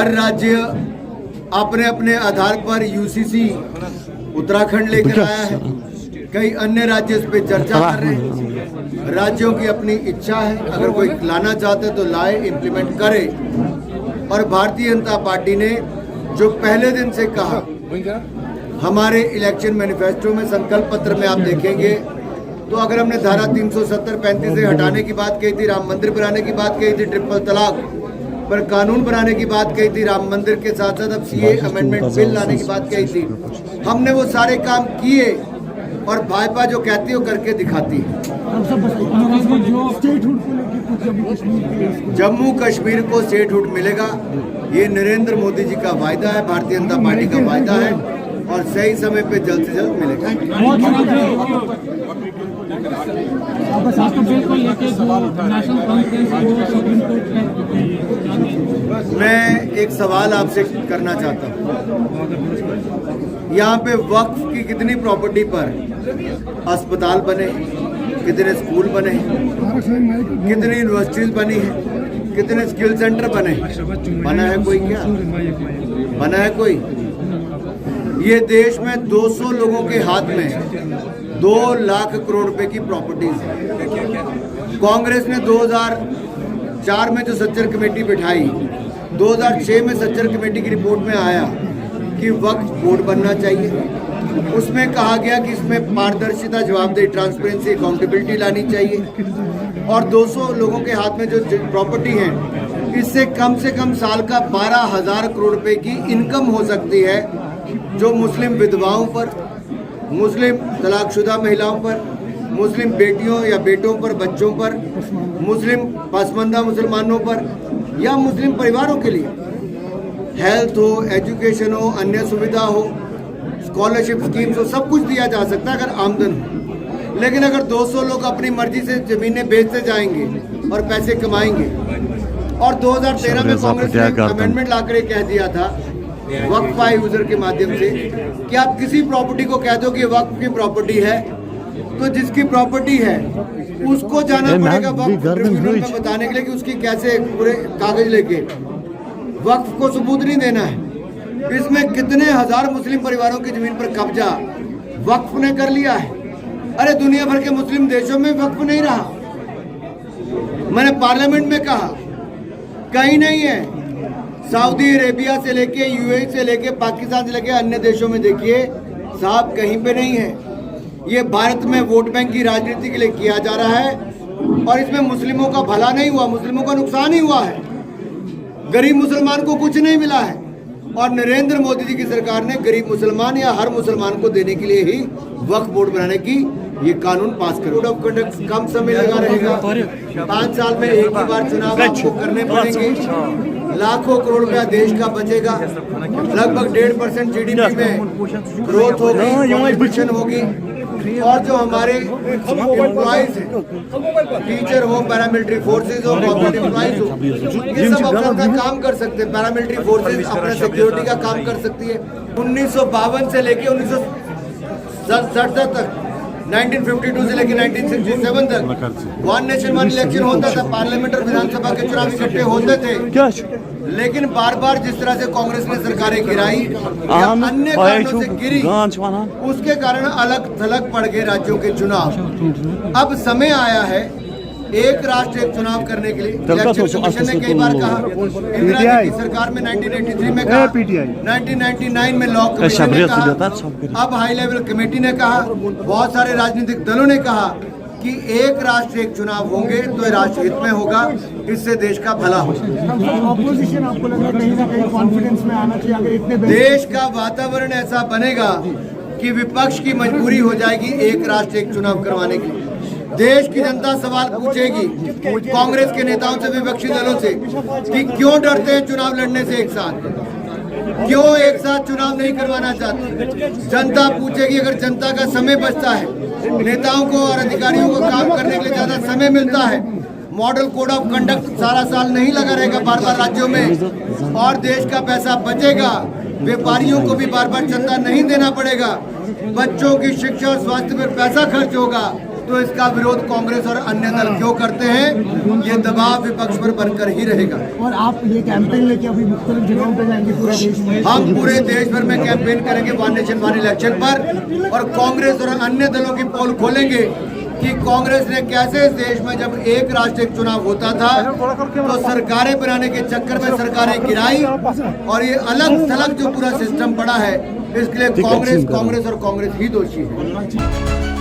हर राज्य अपने अपने आधार पर यूसीसी उत्तराखंड लेकर आया है, कई अन्य राज्य इस पे चर्चा कर रहे हैं। राज्यों की अपनी इच्छा है, अगर कोई लाना चाहते तो लाए, इम्प्लीमेंट करे। और भारतीय जनता पार्टी ने जो पहले दिन से कहा, हमारे इलेक्शन मैनिफेस्टो में, संकल्प पत्र में आप देखेंगे तो अगर हमने धारा 370-35 से हटाने की बात कही थी, राम मंदिर बनाने की बात कही थी, ट्रिपल तलाक पर कानून बनाने की बात कही थी, राम मंदिर के साथ साथ अब सीए अमेंडमेंट बिल लाने की बात कही थी, हमने वो सारे काम किए। और भाजपा जो कहती है वो करके दिखाती है। जम्मू कश्मीर को स्टेटहुड मिलेगा, ये नरेंद्र मोदी जी का वायदा है, भारतीय जनता पार्टी का वायदा है और सही समय पे जल्द से जल्द मिलेगा। मैं एक सवाल आपसे करना चाहता हूँ, यहाँ पे वक्फ की कितनी प्रॉपर्टी पर अस्पताल बने, कितने स्कूल बने, कितनी यूनिवर्सिटीज बनी है, कितने स्किल सेंटर बने? बना है कोई? क्या बना है कोई? ये देश में 200 लोगों के हाथ में 2 लाख करोड़ रुपए की प्रॉपर्टीज है। कांग्रेस ने 2004 में जो सच्चर कमेटी बिठाई, 2006 में सच्चर कमेटी की रिपोर्ट में आया कि वक्फ बोर्ड बनना चाहिए। उसमें कहा गया कि इसमें पारदर्शिता, जवाबदेही, ट्रांसपेरेंसी, अकाउंटेबिलिटी लानी चाहिए। और 200 लोगों के हाथ में जो प्रॉपर्टी है, इससे कम साल का 12,000 करोड़ रुपए की इनकम हो सकती है, जो मुस्लिम विधवाओं पर, मुस्लिम तलाकशुदा महिलाओं पर, मुस्लिम बेटियों या बेटों पर, बच्चों पर, मुस्लिम पसमानदा मुसलमानों पर या मुस्लिम परिवारों के लिए हेल्थ हो, एजुकेशन हो, अन्य सुविधा हो, स्कॉलरशिप स्कीम्स हो, सब कुछ दिया जा सकता है अगर आमदन हो। लेकिन अगर 200 लोग अपनी मर्जी से जमीनें बेचते जाएंगे और पैसे कमाएंगे, और 2013 में कांग्रेस ने अमेंडमेंट लाकर कह दिया था वक्फ बाय यूजर के माध्यम से कि आप किसी प्रॉपर्टी को कह दो कि वक्फ की प्रॉपर्टी है, तो जिसकी प्रॉपर्टी है उसको जाना पड़ेगा वक्फ ट्रिब्यूनल में बताने के लिए कि उसकी कैसे पूरे कागज लेके वक्फ को सबूत नहीं देना है। इसमें कितने हजार मुस्लिम परिवारों की जमीन पर कब्जा वक्फ ने कर लिया है। अरे दुनिया भर के मुस्लिम देशों में वक्फ नहीं रहा। मैंने पार्लियामेंट में कहा कहीं नहीं है। सऊदी अरेबिया से लेके, यूएई से लेके, पाकिस्तान से लेके अन्य देशों में देखिए साहब, कहीं पे नहीं है। ये भारत में वोट बैंक की राजनीति के लिए किया जा रहा है और इसमें मुस्लिमों का भला नहीं हुआ, मुस्लिमों का नुकसान ही हुआ है। गरीब मुसलमान को कुछ नहीं मिला है और नरेंद्र मोदी जी की सरकार ने गरीब मुसलमान या हर मुसलमान को देने के लिए ही वक्फ बोर्ड बनाने की ये कानून पास कर। कोड ऑफ कंडक्ट कम समय लगा रहेगा, 5 साल में एक ही बार चुनाव आपको करने पड़ेंगे, लाखों करोड़ रुपया देश का बचेगा, लगभग 1.5% जीडीपी में ग्रोथ होगी, कॉम्पिटिशन होगी। और जो हमारे एम्प्लॉइज हैं, टीचर हो, पैरामिलिट्री फोर्सेज हो, गवर्नमेंट एम्प्लॉइज हो, ये सब अपना काम कर सकते हैं। पैरामिलिट्री फोर्सेज अपना सिक्योरिटी का काम कर सकती है। 1952 से लेके 1967 तक, 1952 से लेके 1967 तक वन नेशन वन इलेक्शन होता था, पार्लियामेंट और विधानसभा के चुनाव इकट्ठे होते थे। लेकिन बार बार जिस तरह से कांग्रेस ने सरकारें गिराई या अन्य कारणों से गिरी, उसके कारण अलग थलग पड़ गए राज्यों के चुनाव। अब समय आया है एक राष्ट्र एक चुनाव करने के लिए। इलेक्शन कमीशन ने कई बार कहा, इंदिरा जी की सरकार में 1983 में कहा, 1999 में लॉ कमीशन ने कहा, अब हाई लेवल कमेटी ने कहा, बहुत सारे राजनीतिक दलों ने कहा कि एक राष्ट्र एक चुनाव होंगे तो राष्ट्र हित में होगा, इससे देश का भला होगा। ऑपोजिशन आपको लग रहा है कहीं ना कहीं कॉन्फिडेंस में आना चाहिए, अगर इतने देश का वातावरण ऐसा बनेगा कि विपक्ष की मजबूरी हो जाएगी एक राष्ट्र एक चुनाव करवाने के लिए। देश की जनता सवाल पूछेगी कांग्रेस के नेताओं से, विपक्षी दलों से कि क्यों डरते हैं चुनाव लड़ने से एक साथ, क्यों एक साथ चुनाव नहीं करवाना चाहते। जनता पूछेगी। अगर जनता का समय बचता है, नेताओं को और अधिकारियों को काम करने के लिए ज्यादा समय मिलता है, मॉडल कोड ऑफ कंडक्ट सारा साल नहीं लगा रहेगा बार बार राज्यों में, और देश का पैसा बचेगा, व्यापारियों को भी बार बार चंदा नहीं देना पड़ेगा, बच्चों की शिक्षा और स्वास्थ्य पर पैसा खर्च होगा, तो इसका विरोध कांग्रेस और अन्य दल क्यों करते हैं? ये दबाव विपक्ष पर बनकर ही रहेगा। और आप ये कैंपेन लेके अभी मुख्तलिफ जगहों पे जाएंगे पूरे देश में? हम पूरे देश भर में कैंपेन करेंगे वन नेशन वन इलेक्शन पर, और कांग्रेस और अन्य दलों की पोल खोलेंगे कि कांग्रेस ने कैसे इस देश में जब एक राष्ट्र एक चुनाव होता था तो सरकारें बनाने के चक्कर में सरकारें गिराई, और ये अलग थलग जो पूरा सिस्टम पड़ा है इसके लिए कांग्रेस और कांग्रेस ही दोषी है।